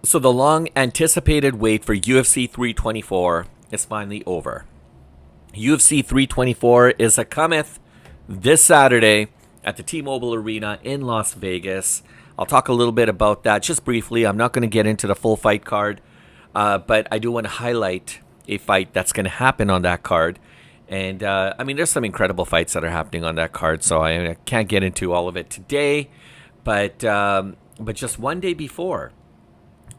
So the long anticipated wait for UFC 324 is finally over. UFC 324 is a cometh this Saturday at the T-Mobile Arena in Las Vegas. I'll talk a little bit about that just briefly. I'm not going to get into the full fight card, but I do want to highlight a fight that's going to happen on that card. And I mean, there's some incredible fights that are happening on that card, so I can't get into all of it today. But just one day before,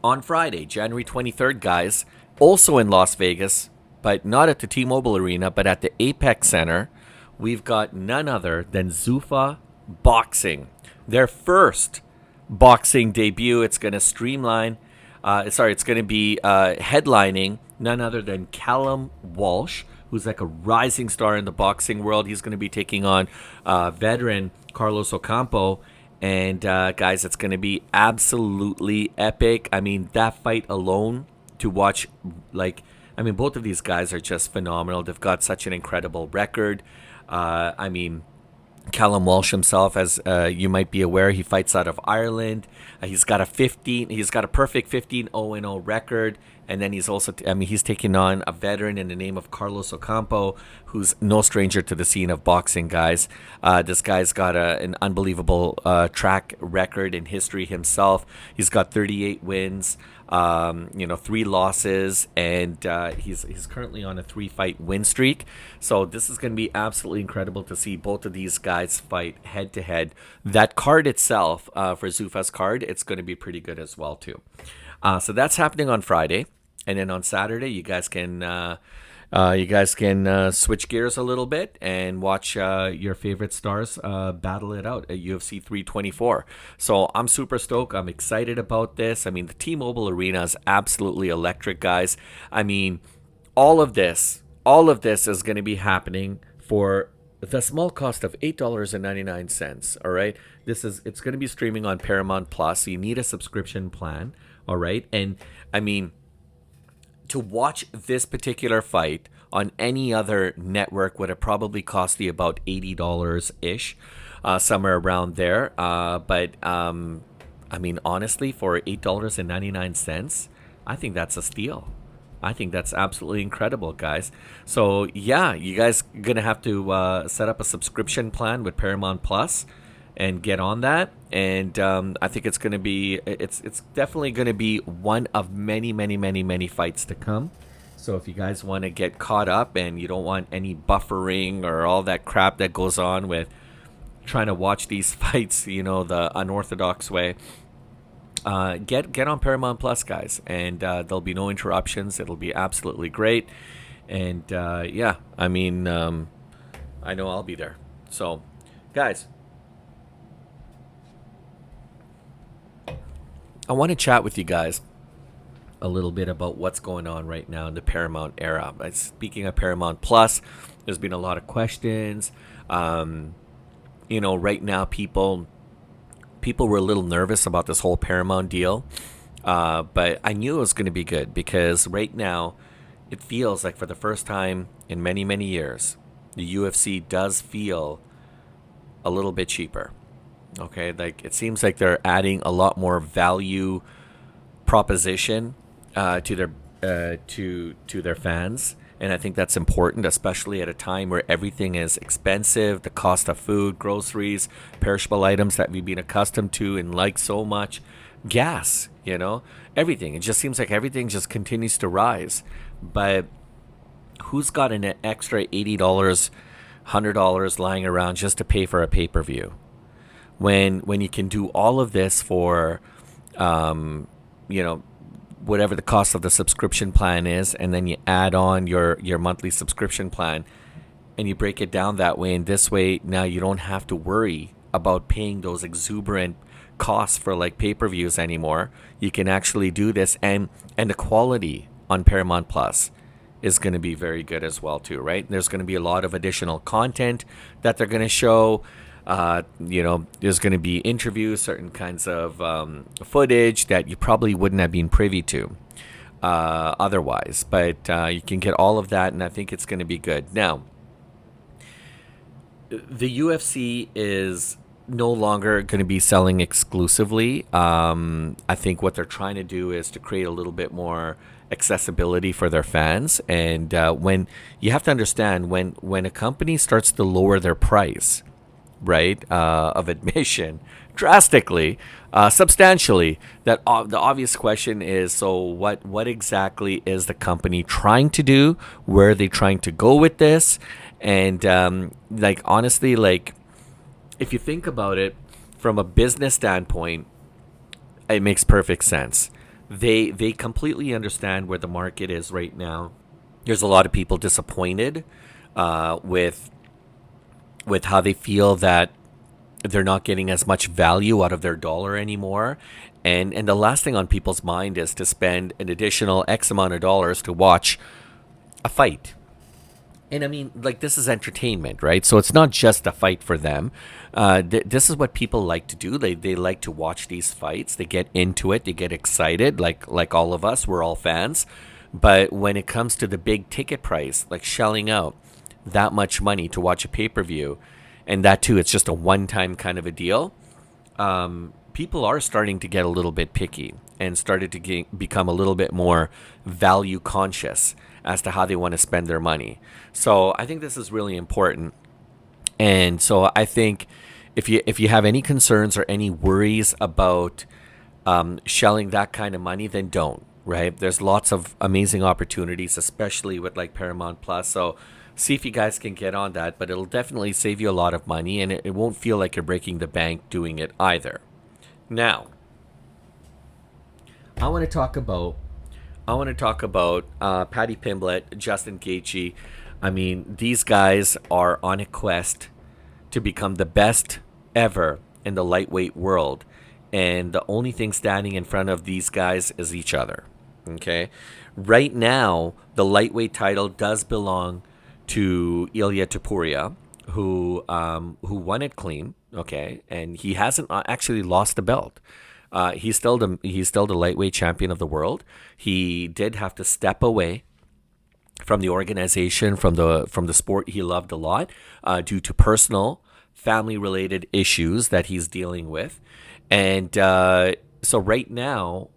on Friday, January 23rd, guys, also in Las Vegas, but not at the T-Mobile Arena, but at the Apex Center, we've got none other than Zuffa Boxing. Their first boxing debut. It's going to it's going to be headlining none other than Callum Walsh, who's like a rising star in the boxing world. He's going to be taking on veteran Carlos Ocampo. And guys, it's going to be absolutely epic. I mean, that fight alone to watch, both of these guys are just phenomenal. They've got such an incredible record. Callum Walsh himself, as you might be aware, he fights out of Ireland. He's got a perfect 15-0-0 record. And then he's taking on a veteran in the name of Carlos Ocampo, who's no stranger to the scene of boxing, guys. This guy's got an unbelievable track record in history himself. He's got 38 wins, 3 losses, and he's currently on a 3-fight win streak. So this is going to be absolutely incredible to see both of these guys fight head to head. That card itself, for Zuffa's card, it's going to be pretty good as well too. So that's happening on Friday, and then on Saturday, you guys can switch gears a little bit and watch your favorite stars battle it out at UFC 324. So I'm super stoked. I'm excited about this. I mean, the T-Mobile Arena is absolutely electric, guys. I mean, all of this is going to be happening for the small cost of $8.99. All right, it's going to be streaming on Paramount Plus. So you need a subscription plan. All right. And I mean, to watch this particular fight on any other network would have probably cost you about $80-ish, somewhere around there. But I mean, honestly, for $8.99, I think that's a steal. I think that's absolutely incredible, guys. So yeah, you guys going to have to set up a subscription plan with Paramount Plus and get on that. And I think it's definitely going to be one of many, many, many, many fights to come. So if you guys want to get caught up and you don't want any buffering or all that crap that goes on with trying to watch these fights, the unorthodox way, get on Paramount Plus, guys. And there'll be no interruptions. It'll be absolutely great. And I know I'll be there. So, guys, I want to chat with you guys a little bit about what's going on right now in the Paramount era. Speaking of Paramount Plus, there's been a lot of questions. Right now people were a little nervous about this whole Paramount deal, but I knew it was going to be good because right now it feels like for the first time in many, many years, the UFC does feel a little bit cheaper. Okay, like it seems like they're adding a lot more value proposition to their fans, and I think that's important, especially at a time where everything is expensive. The cost of food, groceries, perishable items that we've been accustomed to and like so much, gas, everything. It just seems like everything just continues to rise. But who's got an extra $80, $100 lying around just to pay for a pay-per-view? When you can do all of this for, whatever the cost of the subscription plan is, and then you add on your monthly subscription plan, and you break it down that way. And this way, now you don't have to worry about paying those exuberant costs for like pay-per-views anymore. You can actually do this, and the quality on Paramount Plus is going to be very good as well too, right? There's going to be a lot of additional content that they're going to show. There's going to be interviews, certain kinds of footage that you probably wouldn't have been privy to otherwise. But you can get all of that, and I think it's going to be good. Now, the UFC is no longer going to be selling exclusively. I think what they're trying to do is to create a little bit more accessibility for their fans. And when you have to understand, when a company starts to lower their price, right, of admission drastically, substantially, that the obvious question is, so what exactly is the company trying to do? Where are they trying to go with this? And like, honestly, like, if you think about it from a business standpoint, it makes perfect sense. They completely understand where the market is right now. There's a lot of people disappointed with how they feel that they're not getting as much value out of their dollar anymore. And the last thing on people's mind is to spend an additional X amount of dollars to watch a fight. And I mean, like, this is entertainment, right? So it's not just a fight for them. This is what people like to do. They like to watch these fights. They get into it. They get excited, like all of us. We're all fans. But when it comes to the big ticket price, like shelling out that much money to watch a pay-per-view, and that too, it's just a one-time kind of a deal, people are starting to get a little bit picky and started to become a little bit more value conscious as to how they want to spend their money. So I think this is really important. And so I think if you have any concerns or any worries about shelling that kind of money, then don't, right? There's lots of amazing opportunities, especially with like Paramount Plus. So see if you guys can get on that, but it'll definitely save you a lot of money, and it won't feel like you're breaking the bank doing it either. Now, I want to talk about Paddy Pimblett, Justin Gaethje. I mean, these guys are on a quest to become the best ever in the lightweight world, and the only thing standing in front of these guys is each other. Okay, right now the lightweight title does belong to Ilia Topuria, who won it clean. Okay, and he hasn't actually lost the belt. He's still the lightweight champion of the world. He did have to step away from the organization, from the sport he loved a lot, due to personal, family-related issues that he's dealing with. And so right now,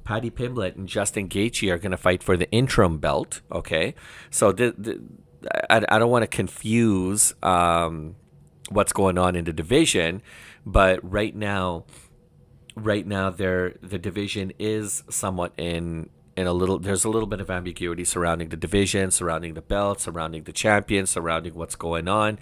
Paddy Pimblett and Justin Gaethje are going to fight for the interim belt. Okay, so I don't want to confuse what's going on in the division, but right now the division is somewhat in a little. There's a little bit of ambiguity surrounding the division, surrounding the belt, surrounding the champion, surrounding what's going on.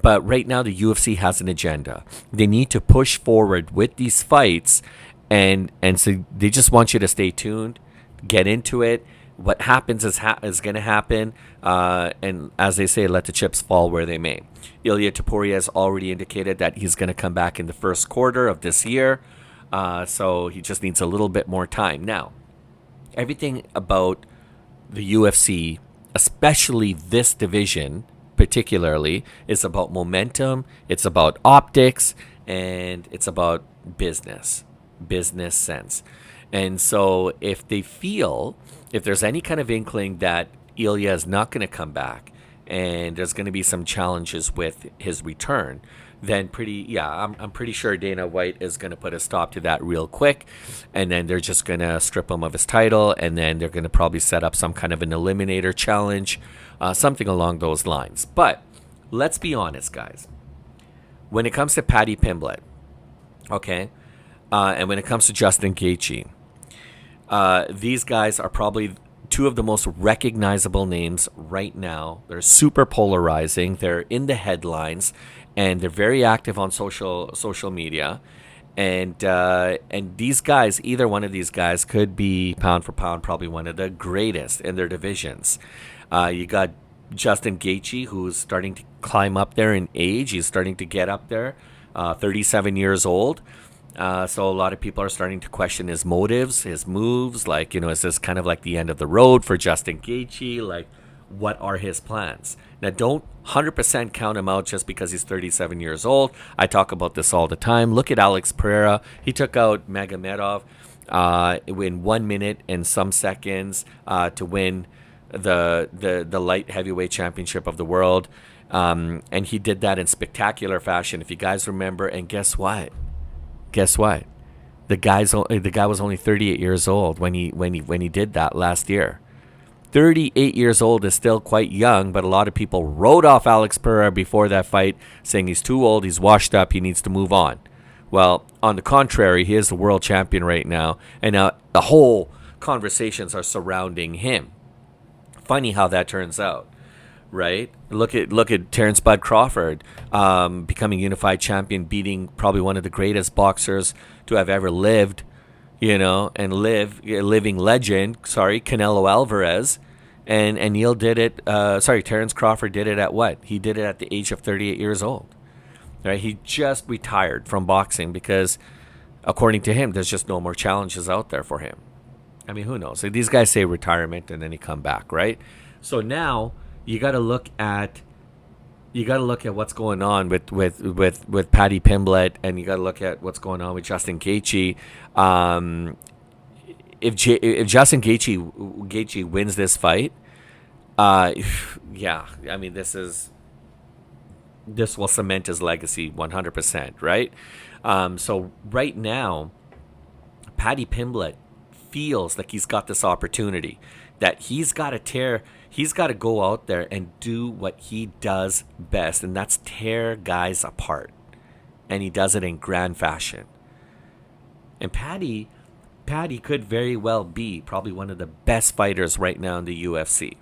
But right now the UFC has an agenda. They need to push forward with these fights. And so they just want you to stay tuned, get into it. What happens is going to happen. And as they say, let the chips fall where they may. Ilia Topuria has already indicated that he's going to come back in the first quarter of this year. So he just needs a little bit more time. Now, everything about the UFC, especially this division particularly, is about momentum. It's about optics, and it's about business sense. And so if there's any kind of inkling that Ilya is not going to come back and there's going to be some challenges with his return, then I'm pretty sure Dana White is going to put a stop to that real quick, and then they're just going to strip him of his title, and then they're going to probably set up some kind of an eliminator challenge, something along those lines. But let's be honest, guys. When it comes to Paddy Pimblett, okay, and when it comes to Justin Gaethje, these guys are probably two of the most recognizable names right now. They're super polarizing. They're in the headlines, and they're very active on social media. And these guys, either one of these guys, could be pound for pound probably one of the greatest in their divisions. You got Justin Gaethje, who's starting to climb up there in age. He's starting to get up there, 37 years old. So a lot of people are starting to question his motives, his moves. Like, is this kind of like the end of the road for Justin Gaethje? Like, what are his plans? Now, don't 100% count him out just because he's 37 years old. I talk about this all the time. Look at Alex Pereira. He took out Magomedov in 1 minute and some seconds to win the light heavyweight championship of the world. And he did that in spectacular fashion, if you guys remember. And guess what? Guess what? The guy was only 38 years old when he did that last year. 38 years old is still quite young, but a lot of people wrote off Alex Pereira before that fight, saying he's too old, he's washed up, he needs to move on. Well, on the contrary, he is the world champion right now, and now the whole conversations are surrounding him. Funny how that turns out, right? Look at Terrence Bud Crawford becoming unified champion, beating probably one of the greatest boxers to have ever lived, and living legend, Canelo Alvarez. And Neil did it, Terrence Crawford did it at what? He did it at the age of 38 years old. Right? He just retired from boxing because, according to him, there's just no more challenges out there for him. I mean, who knows? These guys say retirement and then he come back, right? So now you got to look at what's going on with Paddy Pimblett, and you got to look at what's going on with Justin Gaethje. If Justin Gaethje wins this fight, yeah, I mean this will cement his legacy 100%, right? So right now, Paddy Pimblett feels like he's got this opportunity that he's got to go out there and do what he does best, and that's tear guys apart. And he does it in grand fashion. And Paddy could very well be probably one of the best fighters right now in the UFC.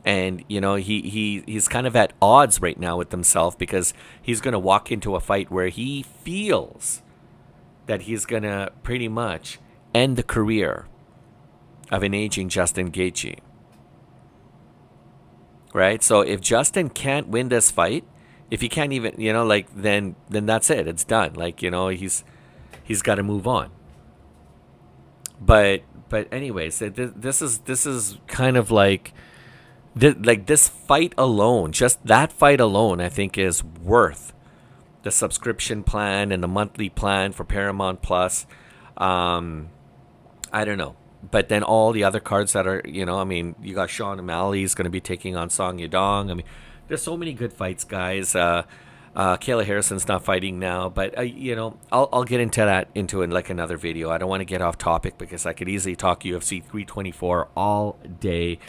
And, he's kind of at odds right now with himself because he's going to walk into a fight where he feels that he's going to pretty much end the career of an aging Justin Gaethje. Right? So if Justin can't win this fight, if he can't even, then that's it. It's done. He's got to move on. But anyways, this is kind of like this fight alone, just that fight alone, I think is worth the subscription plan and the monthly plan for Paramount Plus. I don't know. But then all the other cards that are, you got Sean O'Malley's going to be taking on Song Yadong. I mean, there's so many good fights, guys. Kayla Harrison's not fighting now, but I'll get into that in like another video. I don't want to get off topic because I could easily talk UFC 324 all day.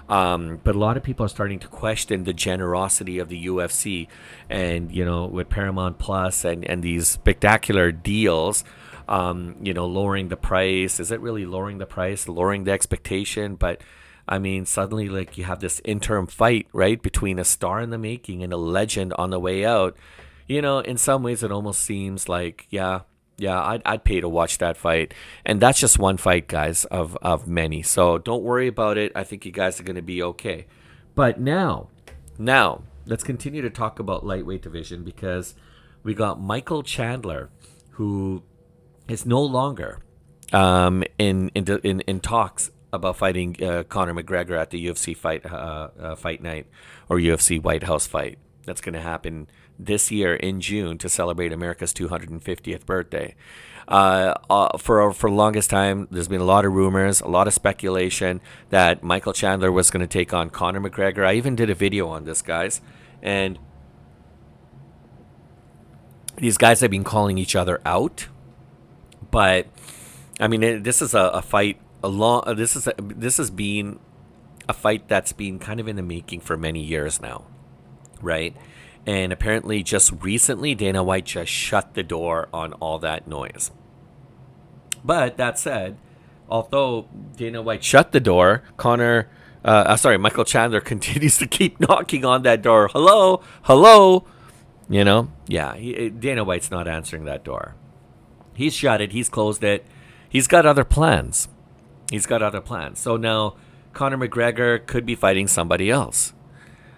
But a lot of people are starting to question the generosity of the UFC, and with Paramount Plus and these spectacular deals. Lowering the price. Is it really lowering the price, lowering the expectation? But I mean, suddenly, you have this interim fight, right, between a star in the making and a legend on the way out. In some ways, it almost seems like, I'd pay to watch that fight. And that's just one fight, guys, of many. So don't worry about it. I think you guys are going to be okay. But now, let's continue to talk about lightweight division, because we got Michael Chandler, who is no longer in talks about fighting Conor McGregor at the UFC fight night, or UFC White House fight. That's going to happen this year in June to celebrate America's 250th birthday. For the longest time, there's been a lot of rumors, a lot of speculation that Michael Chandler was going to take on Conor McGregor. I even did a video on this, guys, and these guys have been calling each other out. But I mean, this is a fight. This has been a fight that's been kind of in the making for many years now, right? And apparently, just recently, Dana White just shut the door on all that noise. But that said, although Dana White shut the door, Michael Chandler continues to keep knocking on that door. Hello. Dana White's not answering that door. He's shut it. He's closed it. He's got other plans. So now Conor McGregor could be fighting somebody else.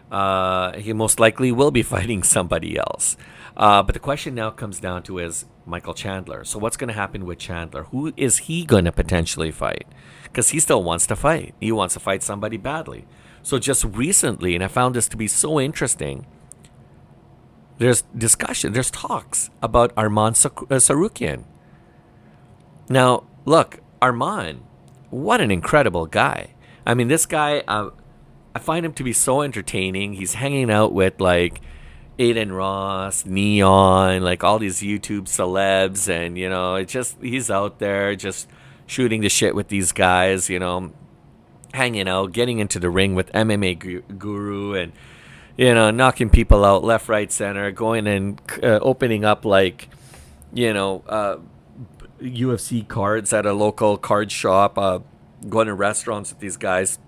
He most likely will be fighting somebody else. But the question now comes down to is Michael Chandler. So what's going to happen with Chandler? Who is he going to potentially fight? Because he still wants to fight. He wants to fight somebody badly. So just recently, and I found this to be so interesting, there's discussion, there's talks about Arman Tsarukyan. Now, look, Arman, what an incredible guy. I mean, this guy, I find him to be so entertaining. He's hanging out with like Aiden Ross, Neon, like all these YouTube celebs, and it's just he's out there just shooting the shit with these guys, hanging out, getting into the ring with MMA guru, and knocking people out left, right, center, going and opening up like UFC cards at a local card shop, going to restaurants with these guys.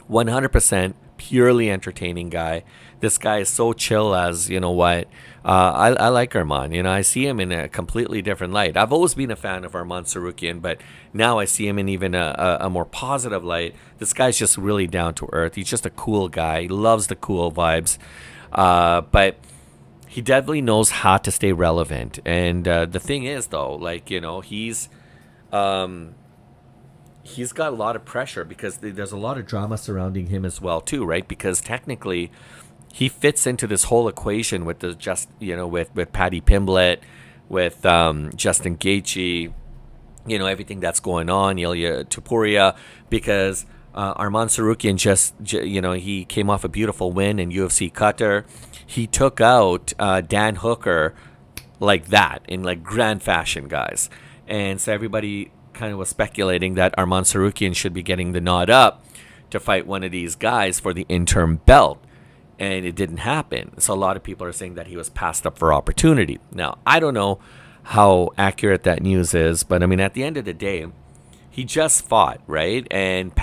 100% purely entertaining guy. This guy is so chill as, what, I like Arman. I see him in a completely different light. I've always been a fan of Arman Tsarukyan, but now I see him in even a more positive light. This guy's just really down to earth. He's just a cool guy. He loves the cool vibes. But he definitely knows how to stay relevant. And the thing is, though, like, he's got a lot of pressure because there's a lot of drama surrounding him as well too, right? Because technically he fits into this whole equation with with Paddy Pimblett, with Justin Gaethje, everything that's going on, Ilya Topuria, because Arman Tsarukyan he came off a beautiful win in UFC Qatar. He took out Dan Hooker like that in like grand fashion, guys. And so everybody kind of was speculating that Arman Tsarukyan should be getting the nod up to fight one of these guys for the interim belt, and it didn't happen. So a lot of people are saying that he was passed up for opportunity. Now, I don't know how accurate that news is, but I mean, at the end of the day, he just fought, right? And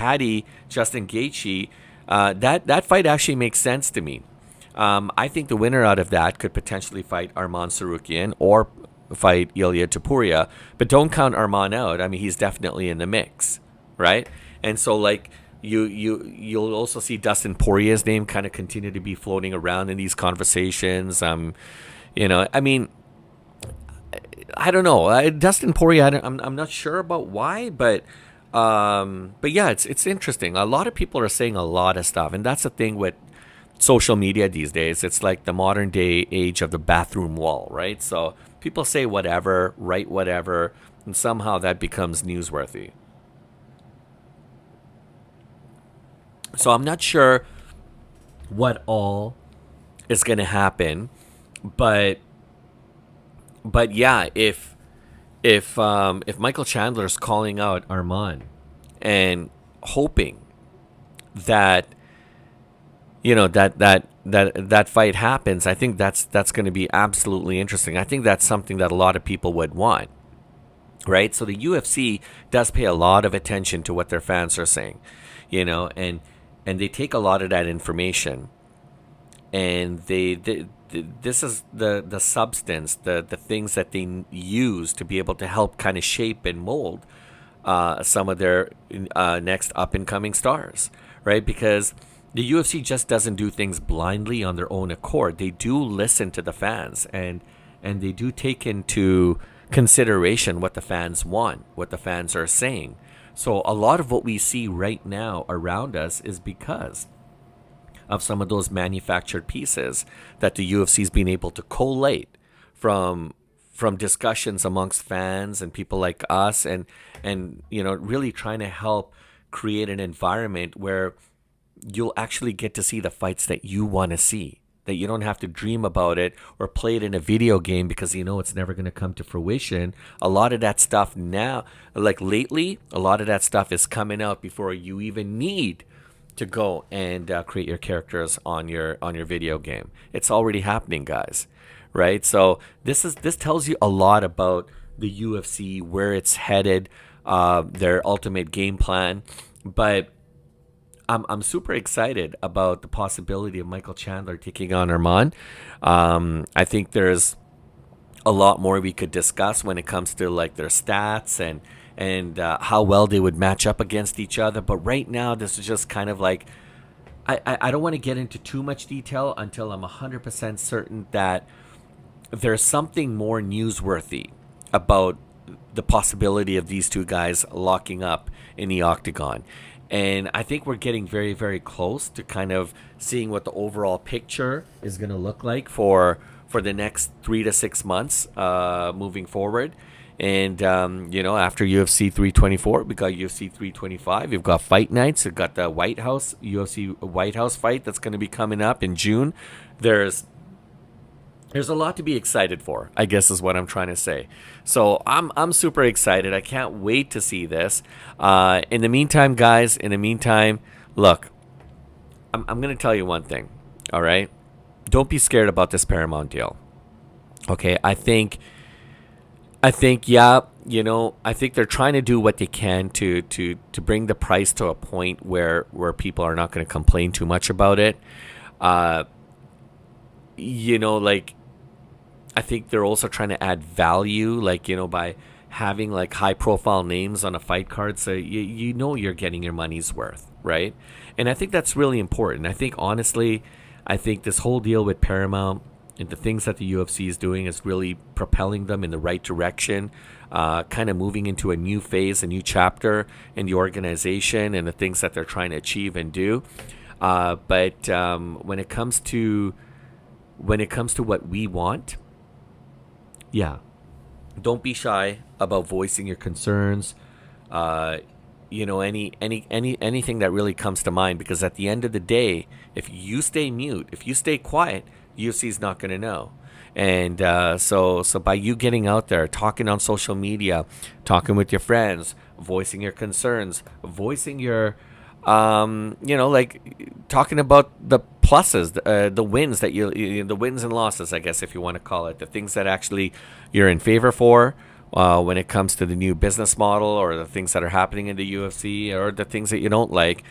Justin Gaethje, that fight actually makes sense to me. I think the winner out of that could potentially fight Arman Tsarukyan or fight Ilya Topuria, but don't count Arman out. I mean, he's definitely in the mix, right? And so, like, you'll also see Dustin Poirier's name kind of continue to be floating around in these conversations. I mean, I don't know. Dustin Poirier, I'm not sure about why, but yeah, it's interesting. A lot of people are saying a lot of stuff, and that's the thing with social media these days. It's like the modern day age of the bathroom wall, right? So people say whatever, write whatever, and somehow that becomes newsworthy. So I'm not sure what all is going to happen, but yeah, if Michael Chandler's calling out Arman and hoping that that fight happens, I think that's going to be absolutely interesting. I think that's something that a lot of people would want, right? So the UFC does pay a lot of attention to what their fans are saying, and they take a lot of that information, and this is the substance, the things that they use to be able to help kind of shape and mold some of their next up and coming stars, right? Because the UFC just doesn't do things blindly on their own accord. They do listen to the fans, and they do take into consideration what the fans want, what the fans are saying. So a lot of what we see right now around us is because of some of those manufactured pieces that the UFC's been able to collate from discussions amongst fans and people like us, and really trying to help create an environment where you'll actually get to see the fights that you want to see, that you don't have to dream about it or play it in a video game because it's never going to come to fruition. A lot of that stuff now, like lately, a lot of that stuff is coming out before you even need to go and create your characters on your video game. It's already happening, guys, right? So this tells you a lot about the UFC, where it's headed, their ultimate game plan. But I'm super excited about the possibility of Michael Chandler taking on Arman. I think there's a lot more we could discuss when it comes to like their stats and how well they would match up against each other. But right now, this is just kind of like, I don't want to get into too much detail until I'm 100% certain that there's something more newsworthy about the possibility of these two guys locking up in the octagon. And I think we're getting very, very close to kind of seeing what the overall picture is going to look like for the next 3 to 6 months moving forward. And after UFC 324, we got UFC 325. You've got fight nights. You've got the White House UFC White House fight that's going to be coming up in June. There's a lot to be excited for, I guess is what I'm trying to say. So I'm super excited. I can't wait to see this. In the meantime, guys, look, I'm going to tell you one thing, all right? Don't be scared about this Paramount deal. Okay, I think yeah, I think they're trying to do what they can to bring the price to a point where people are not going to complain too much about it. Like, I think they're also trying to add value, like, by having like high profile names on a fight card, so you're getting your money's worth, right? And I think that's really important. I think honestly, this whole deal with Paramount and the things that the UFC is doing is really propelling them in the right direction, kind of moving into a new phase, a new chapter in the organization and the things that they're trying to achieve and do. But when it comes to what we want, yeah, don't be shy about voicing your concerns. Anything that really comes to mind, because at the end of the day, if you stay mute, if you stay quiet, UFC is not going to know. And so by you getting out there, talking on social media, talking with your friends, voicing your concerns, voicing your talking about the pluses, the wins that the wins and losses, I guess, if you want to call it, the things that actually you're in favor for when it comes to the new business model, or the things that are happening in the UFC, or the things that you don't like,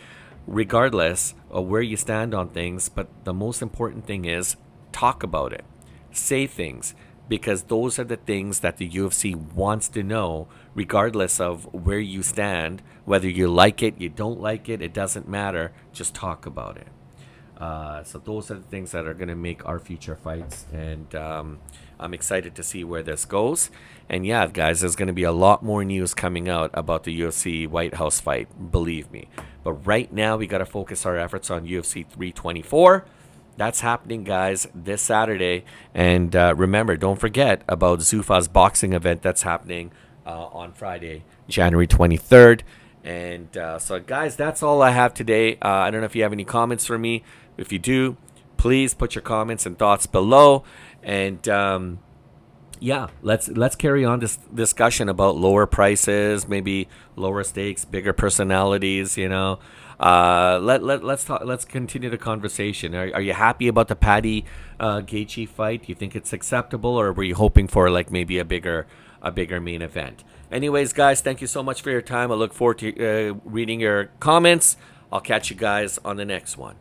regardless of where you stand on things. But the most important thing is talk about it, say things, because those are the things that the UFC wants to know, regardless of where you stand, whether you like it, you don't like it, it doesn't matter. Just talk about it. So those are the things that are going to make our future fights, and I'm excited to see where this goes. And yeah, guys, there's going to be a lot more news coming out about the UFC White House fight, believe me. But right now, we got to focus our efforts on UFC 324. That's happening, guys, this Saturday. And remember, don't forget about Zuffa's boxing event that's happening on Friday, January 23rd. And so, guys, that's all I have today. I don't know if you have any comments for me. If you do, please put your comments and thoughts below. And yeah, let's carry on this discussion about lower prices, maybe lower stakes, bigger personalities. Let's talk. Let's continue the conversation. Are you happy about the Paddy Gaethje fight? Do you think it's acceptable, or were you hoping for like maybe a bigger main event? Anyways, guys, thank you so much for your time. I look forward to reading your comments. I'll catch you guys on the next one.